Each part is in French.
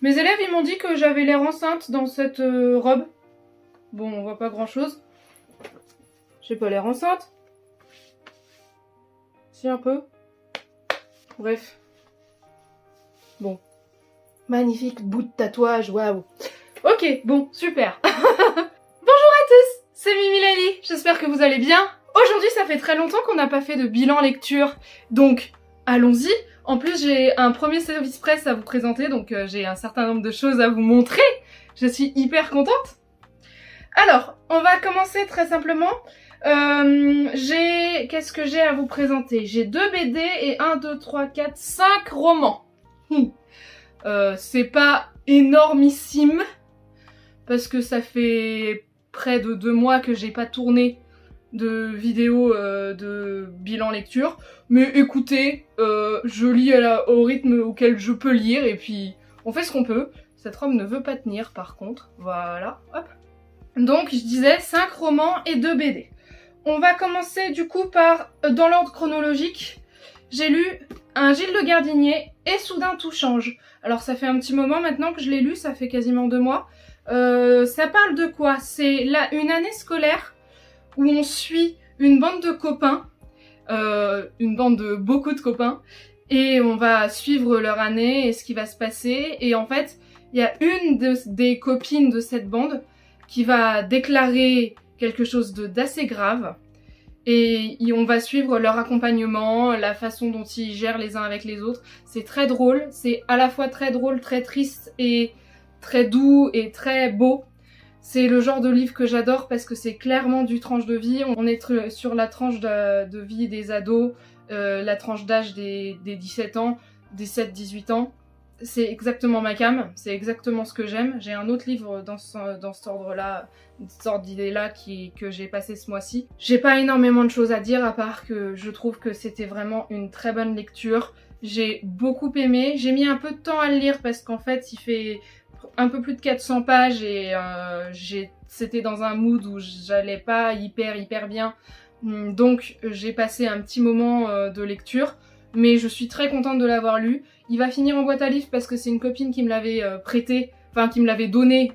Mes élèves, ils m'ont dit que j'avais l'air enceinte dans cette robe. Bon, on voit pas grand-chose. J'ai pas l'air enceinte. Si, un peu. Bref. Bon. Magnifique bout de tatouage, waouh. Ok, bon, super. Bonjour à tous, c'est Mimi Lali, j'espère que vous allez bien. Aujourd'hui, ça fait très longtemps qu'on n'a pas fait de bilan lecture, donc allons-y. En plus, j'ai un premier service presse à vous présenter, donc j'ai un certain nombre de choses à vous montrer. Je suis hyper contente. Alors, on va commencer très simplement. Qu'est-ce que j'ai à vous présenter? J'ai 2 BD et 1, 2, 3, 4, 5 romans. C'est pas énormissime, parce que ça fait près de 2 mois que j'ai pas tourné de vidéo de bilan lecture. Mais écoutez, je lis au rythme auquel je peux lire, et puis on fait ce qu'on peut. Cette robe ne veut pas tenir par contre, voilà, hop. Donc je disais 5 romans et 2 BD. On va commencer du coup par, dans l'ordre chronologique, j'ai lu un Gilles Le Gardinier et Soudain tout change. Alors ça fait un petit moment maintenant que je l'ai lu, ça fait quasiment 2 mois. Ça parle de quoi? C'est une année scolaire où on suit une bande de copains, une bande de beaucoup de copains, et on va suivre leur année et ce qui va se passer. Et en fait, il y a une des copines de cette bande qui va déclarer quelque chose d'assez grave. Et on va suivre leur accompagnement, la façon dont ils gèrent les uns avec les autres. C'est très drôle, c'est à la fois très drôle, très triste et très doux et très beau. C'est le genre de livre que j'adore parce que c'est clairement du tranche de vie. On est sur la tranche de vie des ados, la tranche d'âge des 17 ans, 17-18 ans. C'est exactement ma came, c'est exactement ce que j'aime. J'ai un autre livre dans cet ordre-là, cette sorte d'idée-là que j'ai passé ce mois-ci. J'ai pas énormément de choses à dire à part que je trouve que c'était vraiment une très bonne lecture. J'ai beaucoup aimé, j'ai mis un peu de temps à le lire parce qu'en fait il fait un peu plus de 400 pages et c'était dans un mood où j'allais pas hyper bien. Donc j'ai passé un petit moment de lecture. Mais je suis très contente de l'avoir lu. Il va finir en boîte à livres parce que c'est une copine qui me l'avait prêté, enfin qui me l'avait donné,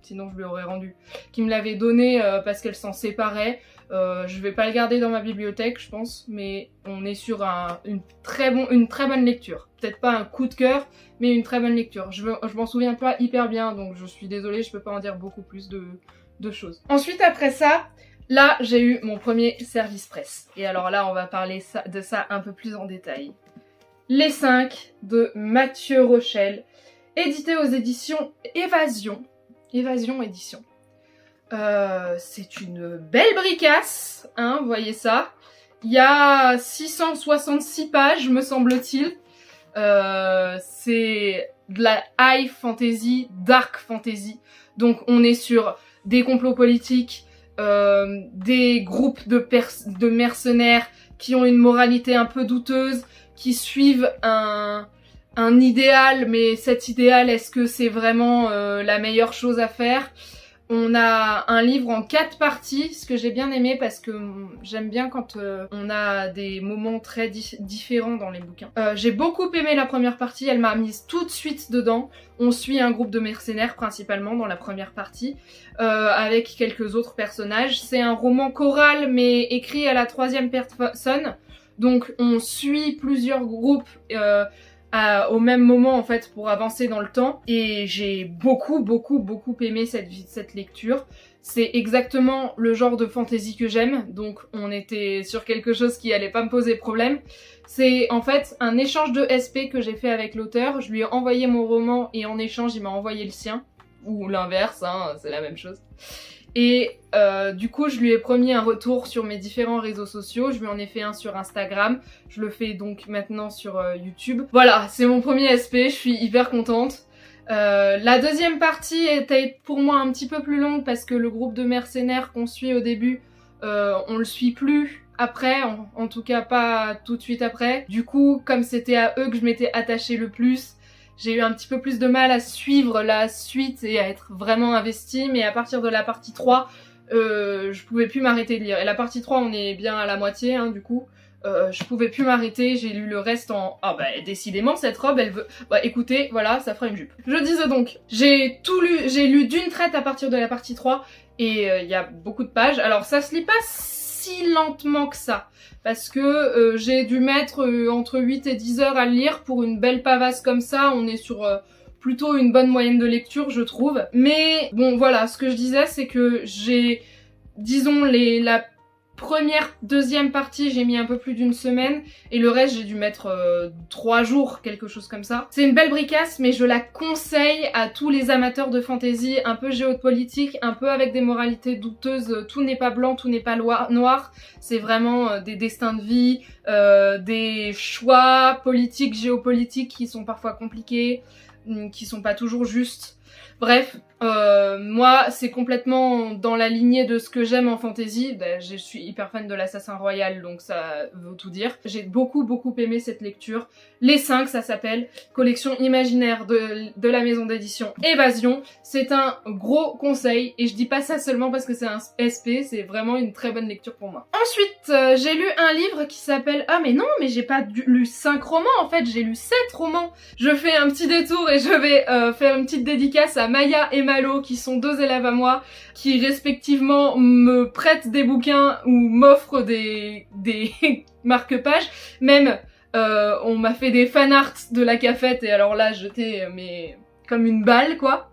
sinon je lui aurais rendu, qui me l'avait donné parce qu'elle s'en séparait. Je vais pas le garder dans ma bibliothèque, je pense, mais on est sur une très bonne lecture. Peut-être pas un coup de cœur, mais une très bonne lecture. Je m'en souviens pas hyper bien, donc je suis désolée, je peux pas en dire beaucoup plus de choses. Ensuite, après ça, là, j'ai eu mon premier service presse. Et alors là, on va parler de ça un peu plus en détail. Les 5 de Mathieu Rochel, édité aux éditions Évasion. Évasion Édition. C'est une belle bricasse, hein, vous voyez ça. Il y a 666 pages, me semble-t-il. C'est de la high fantasy, dark fantasy. Donc on est sur des complots politiques, des groupes de mercenaires qui ont une moralité un peu douteuse, qui suivent un idéal, mais cet idéal, est-ce que c'est vraiment la meilleure chose à faire? On a un livre en 4 parties, ce que j'ai bien aimé parce que j'aime bien quand on a des moments très différents dans les bouquins. J'ai beaucoup aimé la première partie, elle m'a mise tout de suite dedans. On suit un groupe de mercenaires principalement dans la première partie, avec quelques autres personnages. C'est un roman choral mais écrit à la 3e personne, donc on suit plusieurs groupes au même moment en fait pour avancer dans le temps, et j'ai beaucoup aimé cette lecture. C'est exactement le genre de fantasy que j'aime, donc on était sur quelque chose qui allait pas me poser problème. C'est en fait un échange de SP que j'ai fait avec l'auteur. Je lui ai envoyé mon roman et en échange il m'a envoyé le sien, ou l'inverse, hein, c'est la même chose. Et du coup, je lui ai promis un retour sur mes différents réseaux sociaux. Je lui en ai fait un sur Instagram. Je le fais donc maintenant sur YouTube. Voilà, c'est mon premier SP, je suis hyper contente. La deuxième partie était pour moi un petit peu plus longue parce que le groupe de mercenaires qu'on suit au début, on le suit plus après, en tout cas pas tout de suite après. Du coup, comme c'était à eux que je m'étais attachée le plus, j'ai eu un petit peu plus de mal à suivre la suite et à être vraiment investie, mais à partir de la partie 3, je pouvais plus m'arrêter de lire. Et la partie 3, on est bien à la moitié, hein, du coup. je pouvais plus m'arrêter, j'ai lu le reste en... Ah bah décidément cette robe elle veut... Bah écoutez, voilà, ça fera une jupe. Je disais donc, j'ai tout lu, j'ai lu d'une traite à partir de la partie 3 et il y a beaucoup de pages. Alors ça se lit pas si lentement que ça, parce que j'ai dû mettre entre 8 et 10 heures à le lire pour une belle pavasse comme ça, on est sur... plutôt une bonne moyenne de lecture je trouve. Mais bon voilà, ce que je disais c'est que j'ai, disons la première, deuxième partie j'ai mis un peu plus d'une semaine et le reste j'ai dû mettre 3 jours, quelque chose comme ça. C'est une belle bricasse mais je la conseille à tous les amateurs de fantasy un peu géopolitique, un peu avec des moralités douteuses, tout n'est pas blanc, tout n'est pas noir, c'est vraiment des destins de vie, des choix politiques, géopolitiques qui sont parfois compliqués, qui sont pas toujours justes. Bref, moi c'est complètement dans la lignée de ce que j'aime en fantasy. Je suis hyper fan de l'Assassin Royal donc ça veut tout dire. J'ai beaucoup aimé cette lecture. Les 5 ça s'appelle, collection imaginaire de la maison d'édition Évasion. C'est un gros conseil et je dis pas ça seulement parce que c'est un SP, c'est vraiment une très bonne lecture pour moi. Ensuite j'ai lu un livre qui s'appelle... Ah mais non, mais j'ai pas lu 5 romans en fait, j'ai lu 7 romans. Je fais un petit détour et je vais faire une petite dédicace à Maya et Malo qui sont 2 élèves à moi qui respectivement me prêtent des bouquins ou m'offrent des marque-pages. Même on m'a fait des fanarts de la cafette et alors là j'étais mais comme une balle quoi.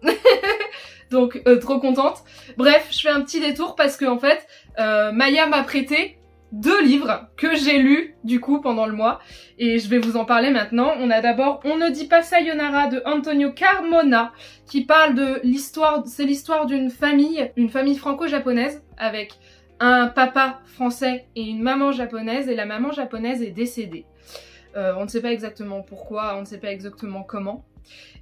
Donc trop contente. Bref, je fais un petit détour parce que en fait Maya m'a prêté 2 livres que j'ai lus du coup pendant le mois et je vais vous en parler maintenant. On a d'abord On ne dit pas sayonara de Antonio Carmona qui parle de l'histoire, c'est l'histoire d'une famille franco-japonaise avec un papa français et une maman japonaise et la maman japonaise est décédée. On ne sait pas exactement pourquoi, on ne sait pas exactement comment.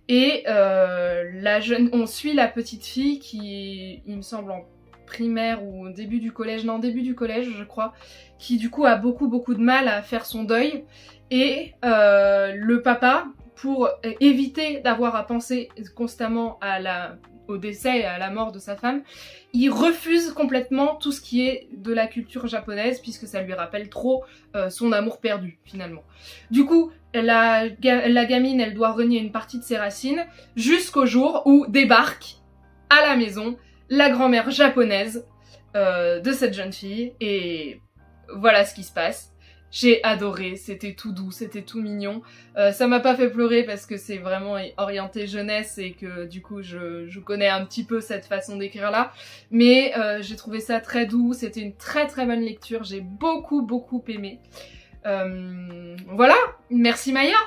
Et on suit la petite fille qui, il me semble en primaire ou au début du collège, non début du collège je crois, qui du coup a beaucoup de mal à faire son deuil et le papa, pour éviter d'avoir à penser constamment au décès et à la mort de sa femme, il refuse complètement tout ce qui est de la culture japonaise puisque ça lui rappelle trop son amour perdu finalement. Du coup la gamine elle doit renier une partie de ses racines jusqu'au jour où débarque à la maison la grand-mère japonaise de cette jeune fille et voilà ce qui se passe. J'ai adoré, c'était tout doux, c'était tout mignon. Ça m'a pas fait pleurer parce que c'est vraiment orienté jeunesse et que du coup je connais un petit peu cette façon d'écrire là. Mais j'ai trouvé ça très doux, c'était une très bonne lecture, j'ai beaucoup aimé. Voilà, merci Maya.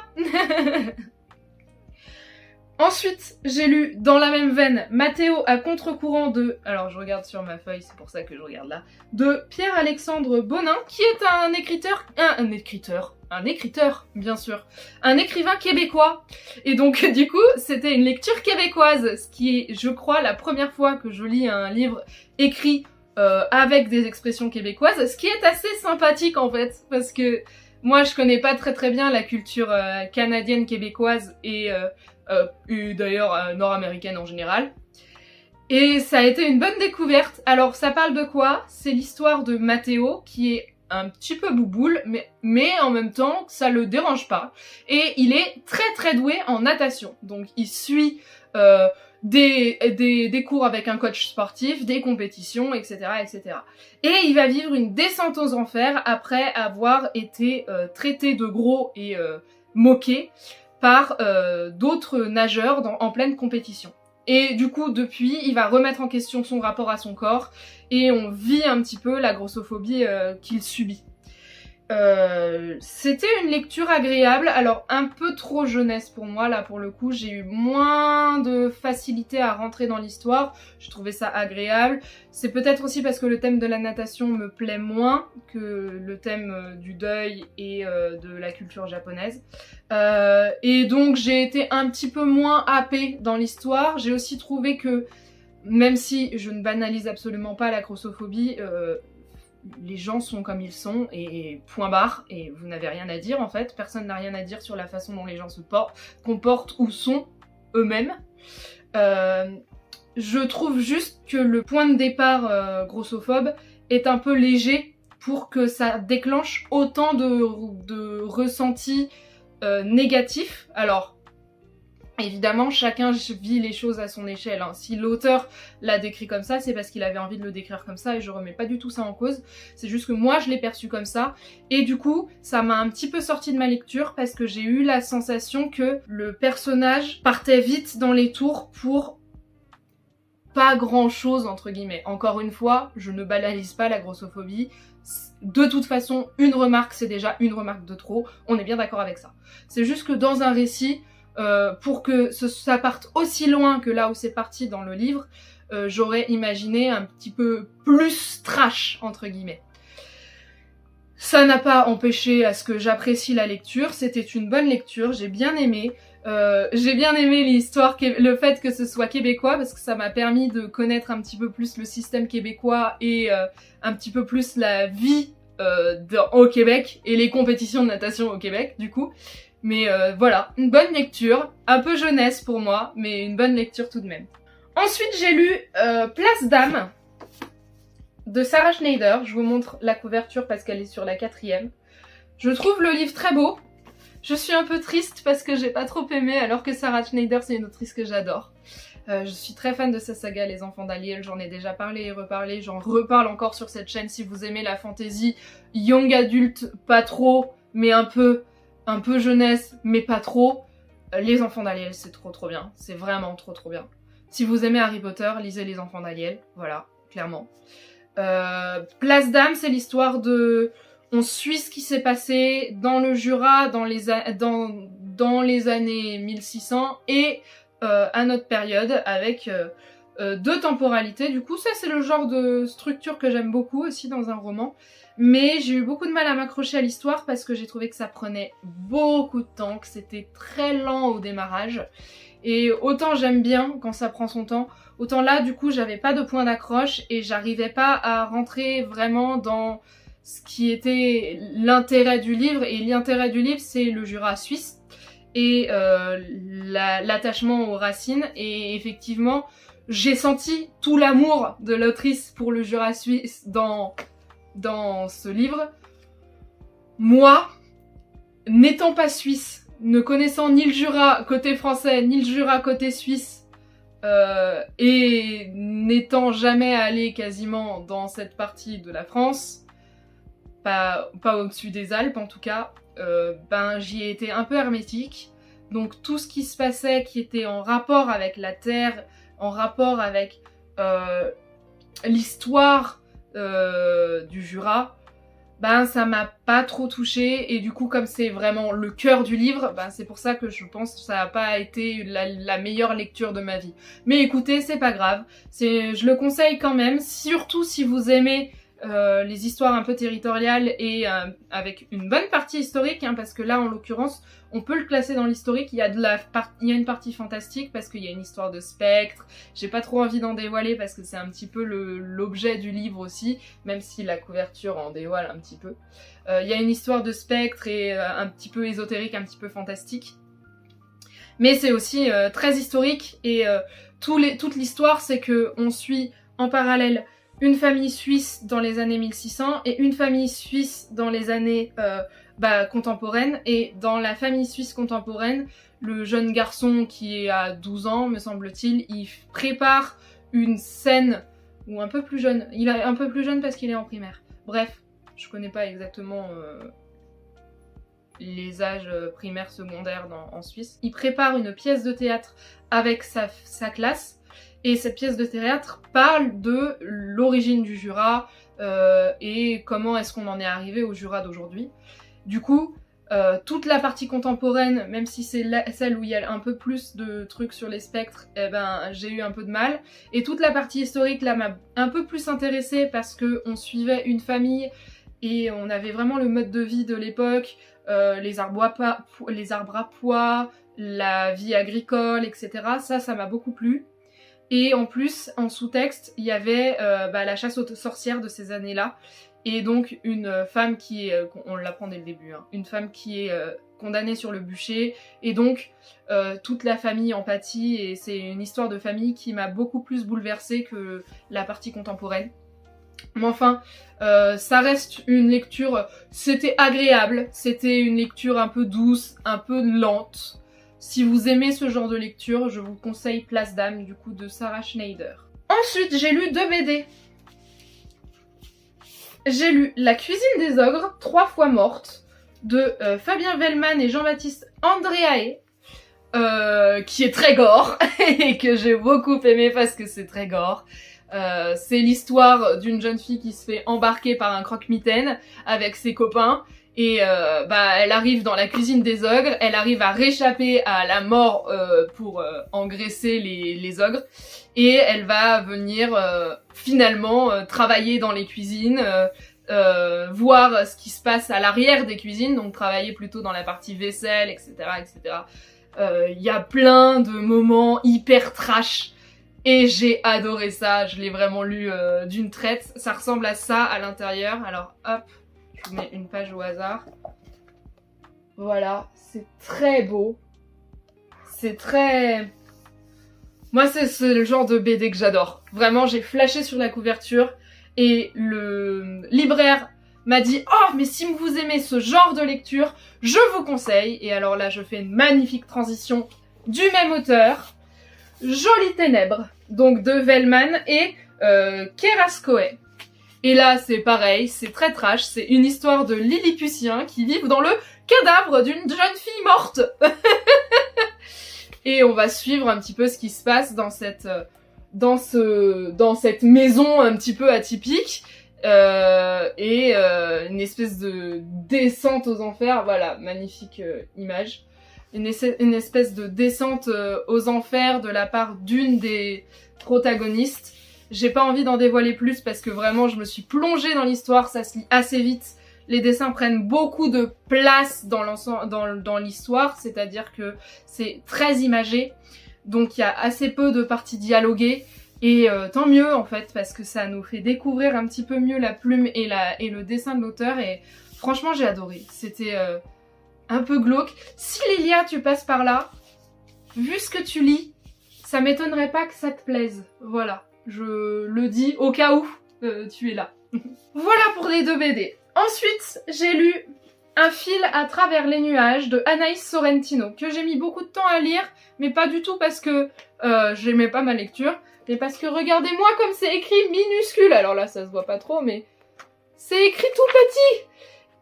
Ensuite, j'ai lu dans la même veine Mathéo à contre-courant de... Alors je regarde sur ma feuille, c'est pour ça que je regarde là. De Pierre-Alexandre Bonin, qui est un écriteur, bien sûr. Un écrivain québécois. Et donc du coup, c'était une lecture québécoise, ce qui est, je crois, la première fois que je lis un livre écrit avec des expressions québécoises, ce qui est assez sympathique en fait, parce que moi je connais pas très bien la culture canadienne, québécoise et d'ailleurs nord-américaine en général. Et ça a été une bonne découverte. Alors ça parle de quoi? C'est l'histoire de Mathéo qui est un petit peu bouboule, mais en même temps ça le dérange pas. Et il est très doué en natation. Donc il suit des cours avec un coach sportif, des compétitions, etc. Et il va vivre une descente aux enfers après avoir été traité de gros et moqué par d'autres nageurs en pleine compétition. Et du coup, depuis, il va remettre en question son rapport à son corps et on vit un petit peu la grossophobie qu'il subit. C'était une lecture agréable, alors un peu trop jeunesse pour moi, là pour le coup, j'ai eu moins de facilité à rentrer dans l'histoire, je trouvais ça agréable. C'est peut-être aussi parce que le thème de la natation me plaît moins que le thème du deuil et de la culture japonaise. Et donc j'ai été un petit peu moins happée dans l'histoire. J'ai aussi trouvé que, même si je ne banalise absolument pas la grossophobie, les gens sont comme ils sont et point barre, et vous n'avez rien à dire en fait, personne n'a rien à dire sur la façon dont les gens se comportent ou sont eux-mêmes. Je trouve juste que le point de départ grossophobe est un peu léger pour que ça déclenche autant de ressentis négatifs. Alors, évidemment, chacun vit les choses à son échelle, hein. Si l'auteur l'a décrit comme ça, c'est parce qu'il avait envie de le décrire comme ça et je remets pas du tout ça en cause. C'est juste que moi, je l'ai perçu comme ça. Et du coup, ça m'a un petit peu sorti de ma lecture parce que j'ai eu la sensation que le personnage partait vite dans les tours pour pas grand chose entre guillemets. Encore une fois, je ne banalise pas la grossophobie. De toute façon, une remarque, c'est déjà une remarque de trop. On est bien d'accord avec ça. C'est juste que dans un récit, pour que ça parte aussi loin que là où c'est parti dans le livre, j'aurais imaginé un petit peu plus trash, entre guillemets. Ça n'a pas empêché à ce que j'apprécie la lecture, c'était une bonne lecture, j'ai bien aimé. J'ai bien aimé l'histoire, le fait que ce soit québécois, parce que ça m'a permis de connaître un petit peu plus le système québécois et un petit peu plus la vie au Québec et les compétitions de natation au Québec, du coup. Mais voilà, une bonne lecture, un peu jeunesse pour moi, mais une bonne lecture tout de même. Ensuite, j'ai lu Place d'âme de Sarah Schneider. Je vous montre la couverture parce qu'elle est sur la 4e. Je trouve le livre très beau. Je suis un peu triste parce que j'ai pas trop aimé, alors que Sarah Schneider, c'est une autrice que j'adore. Je suis très fan de sa saga Les Enfants d'Aliel, j'en ai déjà parlé et reparlé, j'en reparle encore sur cette chaîne si vous aimez la fantasy young adulte, pas trop, mais un peu jeunesse, mais pas trop. Les Enfants d'Aliel, c'est trop bien, c'est vraiment trop bien. Si vous aimez Harry Potter, lisez Les Enfants d'Aliel, voilà, clairement. Place d'âme, c'est l'histoire de... On suit ce qui s'est passé dans le Jura dans les années 1600 et à notre période avec deux temporalités. Du coup, ça c'est le genre de structure que j'aime beaucoup aussi dans un roman. Mais j'ai eu beaucoup de mal à m'accrocher à l'histoire parce que j'ai trouvé que ça prenait beaucoup de temps, que c'était très lent au démarrage. Et autant j'aime bien quand ça prend son temps, autant là du coup j'avais pas de point d'accroche et j'arrivais pas à rentrer vraiment dans ce qui était l'intérêt du livre. Et l'intérêt du livre, c'est le Jura suisse et l'attachement aux racines. Et effectivement, j'ai senti tout l'amour de l'autrice pour le Jura suisse dans ce livre. Moi, n'étant pas suisse, ne connaissant ni le Jura côté français, ni le Jura côté suisse, et n'étant jamais allée quasiment dans cette partie de la France, pas au-dessus des Alpes en tout cas, ben j'y ai été un peu hermétique. Donc tout ce qui se passait qui était en rapport avec la terre, en rapport avec l'histoire du Jura, ben ça m'a pas trop touchée. Et du coup, comme c'est vraiment le cœur du livre, ben c'est pour ça que je pense que ça n'a pas été la meilleure lecture de ma vie. Mais écoutez, c'est pas grave, je le conseille quand même, surtout si vous aimez les histoires un peu territoriales et avec une bonne partie historique, hein, parce que là en l'occurrence on peut le classer dans l'historique. Il y a une partie fantastique parce qu'il y a une histoire de spectre. J'ai pas trop envie d'en dévoiler parce que c'est un petit peu l'objet du livre aussi, même si la couverture en dévoile un petit peu. Il y a une histoire de spectre et un petit peu ésotérique, un petit peu fantastique. Mais c'est aussi très historique et toute l'histoire c'est que on suit en parallèle une famille suisse dans les années 1600 et une famille suisse dans les années contemporaines. Et dans la famille suisse contemporaine, le jeune garçon qui est à 12 ans, me semble-t-il, il prépare une scène, ou un peu plus jeune, il est un peu plus jeune parce qu'il est en primaire. Bref, je connais pas exactement les âges primaires, secondaires en Suisse. Il prépare une pièce de théâtre avec sa classe. Et cette pièce de théâtre parle de l'origine du Jura et comment est-ce qu'on en est arrivé au Jura d'aujourd'hui. Du coup, toute la partie contemporaine, même si c'est celle où il y a un peu plus de trucs sur les spectres, eh ben, j'ai eu un peu de mal. Et toute la partie historique là m'a un peu plus intéressée parce qu'on suivait une famille et on avait vraiment le mode de vie de l'époque, les arbres à pois, la vie agricole, etc. Ça m'a beaucoup plu. Et en plus, en sous-texte, il y avait la chasse aux sorcières de ces années-là. Et donc une femme qui est, on l'apprend dès le début, hein, une femme qui est condamnée sur le bûcher. Et donc toute la famille en pâtit. Et c'est une histoire de famille qui m'a beaucoup plus bouleversée que la partie contemporaine. Mais enfin, ça reste une lecture, c'était agréable, c'était une lecture un peu douce, un peu lente. Si vous aimez ce genre de lecture, je vous conseille Place d'âme du coup de Sarah Schneider. Ensuite, j'ai lu 2 BD. J'ai lu La cuisine des ogres, 3 fois morte, de Fabien Vellman et Jean-Baptiste Andréae, qui est très gore, et que j'ai beaucoup aimé parce que c'est très gore. C'est l'histoire d'une jeune fille qui se fait embarquer par un croque-mitaine avec ses copains, et elle arrive dans la cuisine des ogres, elle arrive à réchapper à la mort pour engraisser les ogres, et elle va venir finalement travailler dans les cuisines, voir ce qui se passe à l'arrière des cuisines, donc travailler plutôt dans la partie vaisselle, etc. etc. Y a plein de moments hyper trash, et j'ai adoré ça, je l'ai vraiment lu d'une traite. Ça ressemble à ça à l'intérieur, alors hop, je vous mets une page au hasard. Voilà, c'est très beau. C'est très... Moi, c'est le genre de BD que j'adore. Vraiment, j'ai flashé sur la couverture et le libraire m'a dit « Oh, mais si vous aimez ce genre de lecture, je vous conseille ». Et alors là, je fais une magnifique transition du même auteur, Jolies Ténèbres, donc de Vellman et Keraskoe. Et là, c'est pareil, c'est très trash, c'est une histoire de Lilliputiens qui vivent dans le cadavre d'une jeune fille morte. Et on va suivre un petit peu ce qui se passe dans cette maison un petit peu atypique. Une espèce de descente aux enfers, voilà, magnifique image. Une espèce de descente aux enfers de la part d'une des protagonistes. J'ai pas envie d'en dévoiler plus parce que vraiment je me suis plongée dans l'histoire, ça se lit assez vite. Les dessins prennent beaucoup de place dans l'histoire, c'est-à-dire que c'est très imagé. Donc il y a assez peu de parties dialoguées. Et tant mieux en fait, parce que ça nous fait découvrir un petit peu mieux la plume et le dessin de l'auteur. Et franchement j'ai adoré, c'était un peu glauque. Si Lilia tu passes par là, vu ce que tu lis, ça m'étonnerait pas que ça te plaise. Voilà, je le dis au cas où tu es là. Voilà pour les 2 BD. Ensuite j'ai lu Un fil à travers les nuages de Anaïs Sorrentino, que j'ai mis beaucoup de temps à lire, mais pas du tout parce que j'aimais pas ma lecture, mais parce que regardez-moi comme c'est écrit minuscule. Alors là ça se voit pas trop, mais c'est écrit tout petit.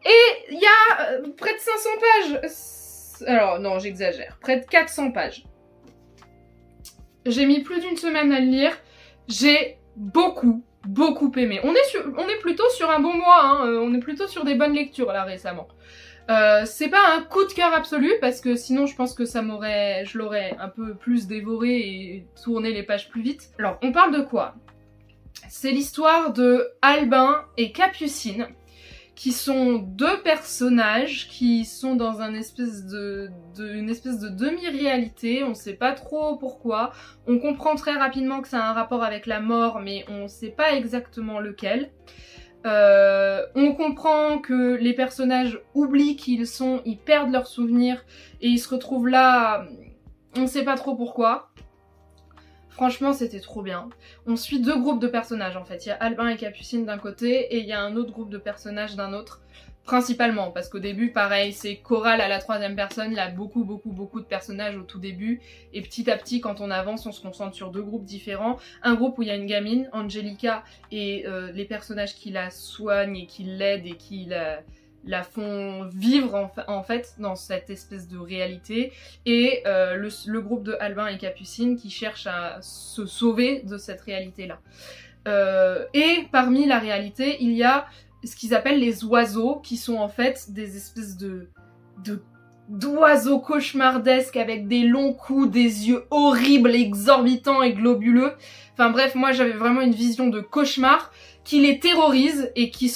Et il y a près de 500 pages. Alors non, j'exagère, près de 400 pages. J'ai mis plus d'1 semaine à le lire, j'ai beaucoup aimé. On est plutôt sur un bon mois, hein. On est plutôt sur des bonnes lectures là récemment. C'est pas un coup de cœur absolu parce que sinon je pense que je l'aurais un peu plus dévoré et tourné les pages plus vite. Alors on parle de quoi? C'est l'histoire de Albin et Capucine, qui sont 2 personnages qui sont dans une espèce de demi-réalité, on sait pas trop pourquoi. On comprend très rapidement que ça a un rapport avec la mort, mais on sait pas exactement lequel. On comprend que les personnages oublient qui ils sont, ils perdent leurs souvenirs, et ils se retrouvent là, on sait pas trop pourquoi. Franchement, c'était trop bien. On suit 2 groupes de personnages en fait. Il y a Albin et Capucine d'un côté et il y a un autre groupe de personnages d'un autre. Principalement, parce qu'au début, pareil, c'est chorale à la 3e personne. Il y a beaucoup de personnages au tout début. Et petit à petit, quand on avance, on se concentre sur 2 groupes différents. Un groupe où il y a une gamine, Angelica, et les personnages qui la soignent et qui l'aident et qui la font vivre en fait dans cette espèce de réalité, et le groupe de Albin et Capucine qui cherchent à se sauver de cette réalité là. Et parmi la réalité il y a ce qu'ils appellent les oiseaux, qui sont en fait des espèces d'oiseaux cauchemardesques avec des longs coups, des yeux horribles, exorbitants et globuleux. Enfin bref, moi j'avais vraiment une vision de cauchemar qui les terrorise et qui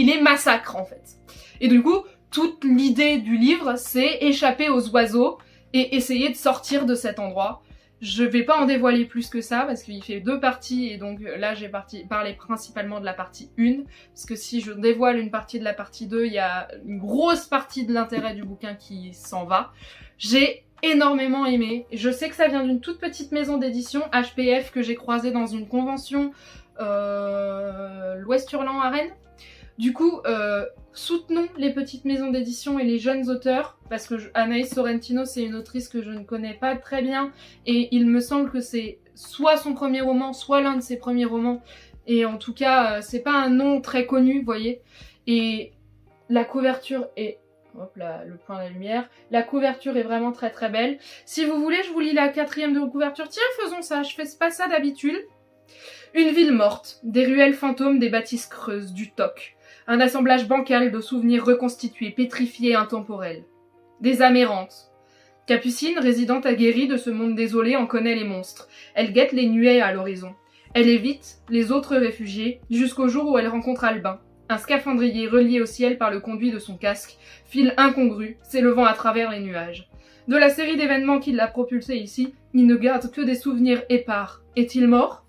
les massacrent en fait. Et du coup, toute l'idée du livre, c'est échapper aux oiseaux et essayer de sortir de cet endroit. Je vais pas en dévoiler plus que ça parce qu'il fait 2 parties et donc là j'ai parlé principalement de la partie 1, parce que si je dévoile une partie de la partie 2, il y a une grosse partie de l'intérêt du bouquin qui s'en va. J'ai énormément aimé. Je sais que ça vient d'une toute petite maison d'édition, HPF, que j'ai croisée dans une convention l'Ouest Hurlant à Rennes. Du coup, soutenons les petites maisons d'édition et les jeunes auteurs, parce que Anaïs Sorrentino, c'est une autrice que je ne connais pas très bien, et il me semble que c'est soit son premier roman, soit l'un de ses premiers romans, et en tout cas, c'est pas un nom très connu, vous voyez. Et la couverture est... Hop là, le point de la lumière. La couverture est vraiment très très belle. Si vous voulez, je vous lis la 4e de couverture. Tiens, faisons ça, je fais pas ça d'habitude. Une ville morte, des ruelles fantômes, des bâtisses creuses, du toc. Un assemblage bancal de souvenirs reconstitués, pétrifiés, intemporels. Des âmes errantes. Capucine, résidente aguerrie de ce monde désolé, en connaît les monstres. Elle guette les nuées à l'horizon. Elle évite les autres réfugiés, jusqu'au jour où elle rencontre Albin. Un scaphandrier relié au ciel par le conduit de son casque, fil incongru, s'élevant à travers les nuages. De la série d'événements qui l'a propulsé ici, il ne garde que des souvenirs épars. Est-il mort ?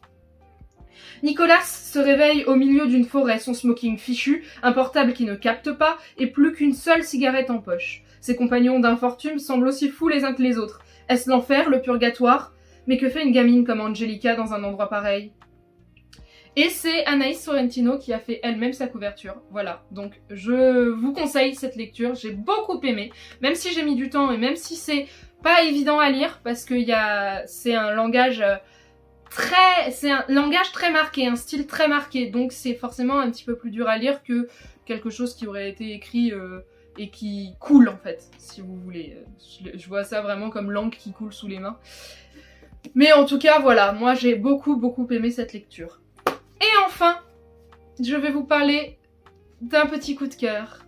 Nicolas se réveille au milieu d'une forêt, son smoking fichu, un portable qui ne capte pas, et plus qu'une seule cigarette en poche. Ses compagnons d'infortune semblent aussi fous les uns que les autres. Est-ce l'enfer, le purgatoire ? Mais que fait une gamine comme Angelica dans un endroit pareil ? Et c'est Anaïs Sorrentino qui a fait elle-même sa couverture. Voilà, donc je vous conseille cette lecture, j'ai beaucoup aimé, même si j'ai mis du temps et même si c'est pas évident à lire, parce que c'est un langage très marqué, un style très marqué, donc c'est forcément un petit peu plus dur à lire que quelque chose qui aurait été écrit et qui coule en fait, si vous voulez. Je vois ça vraiment comme l'encre qui coule sous les mains. Mais en tout cas, voilà, moi j'ai beaucoup aimé cette lecture. Et enfin, je vais vous parler d'un petit coup de cœur.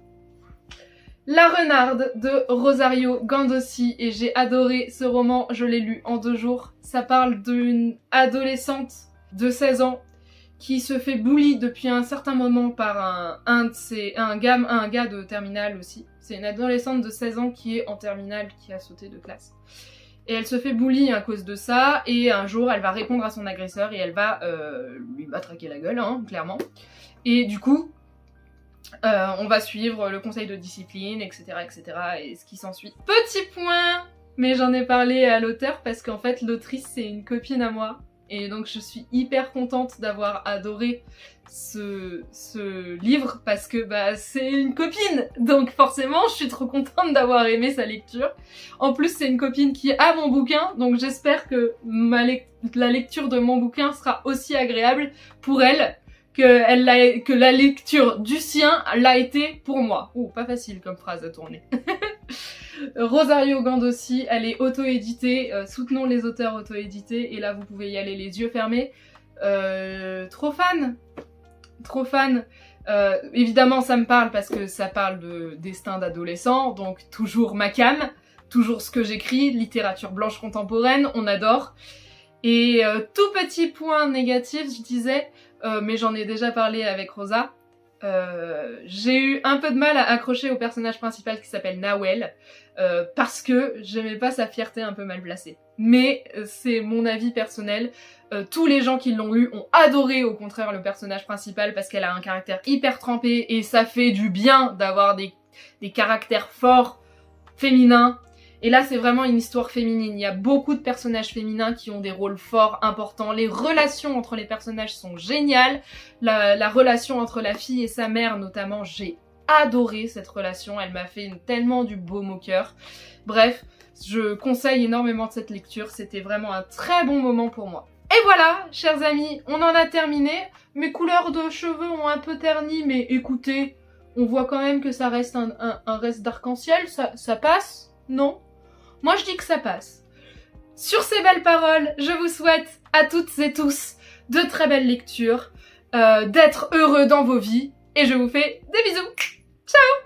La Renarde de Rosario Gandossi, et j'ai adoré ce roman, je l'ai lu en 2 jours. Ça parle d'une adolescente de 16 ans qui se fait bully depuis un certain moment par un gars de terminale aussi. C'est une adolescente de 16 ans qui est en terminale, qui a sauté de classe. Et elle se fait bully à cause de ça, et un jour elle va répondre à son agresseur et elle va lui matraquer la gueule, hein, clairement. Et du coup, on va suivre le conseil de discipline, etc., et ce qui s'ensuit. Petit point, mais j'en ai parlé à l'auteur parce qu'en fait l'autrice c'est une copine à moi. Et donc je suis hyper contente d'avoir adoré ce livre parce que c'est une copine, donc forcément je suis trop contente d'avoir aimé sa lecture. En plus c'est une copine qui a mon bouquin, donc j'espère que la lecture de mon bouquin sera aussi agréable pour elle que la lecture du sien l'a été pour moi. Oh, pas facile comme phrase à tourner. Rosario Gandossi, elle est auto-éditée, soutenons les auteurs auto-édités, et là vous pouvez y aller les yeux fermés. Trop fan. Évidemment ça me parle parce que ça parle de destin d'adolescent, donc toujours ma cam, toujours ce que j'écris, littérature blanche contemporaine, on adore. Et tout petit point négatif, je disais, mais j'en ai déjà parlé avec Rosa, j'ai eu un peu de mal à accrocher au personnage principal qui s'appelle Nawel, parce que j'aimais pas sa fierté un peu mal placée. Mais c'est mon avis personnel. Tous les gens qui l'ont lu ont adoré au contraire le personnage principal parce qu'elle a un caractère hyper trempé et ça fait du bien d'avoir des caractères forts, féminins. Et là c'est vraiment une histoire féminine, il y a beaucoup de personnages féminins qui ont des rôles forts, importants, les relations entre les personnages sont géniales, la relation entre la fille et sa mère notamment, j'ai adoré cette relation, elle m'a fait tellement du baume au cœur. Bref, je conseille énormément de cette lecture, c'était vraiment un très bon moment pour moi. Et voilà, chers amis, on en a terminé, mes couleurs de cheveux ont un peu terni, mais écoutez, on voit quand même que ça reste un reste d'arc-en-ciel, ça passe, non ? Moi je dis que ça passe. Sur ces belles paroles, je vous souhaite à toutes et tous de très belles lectures, d'être heureux dans vos vies, et je vous fais des bisous. Ciao!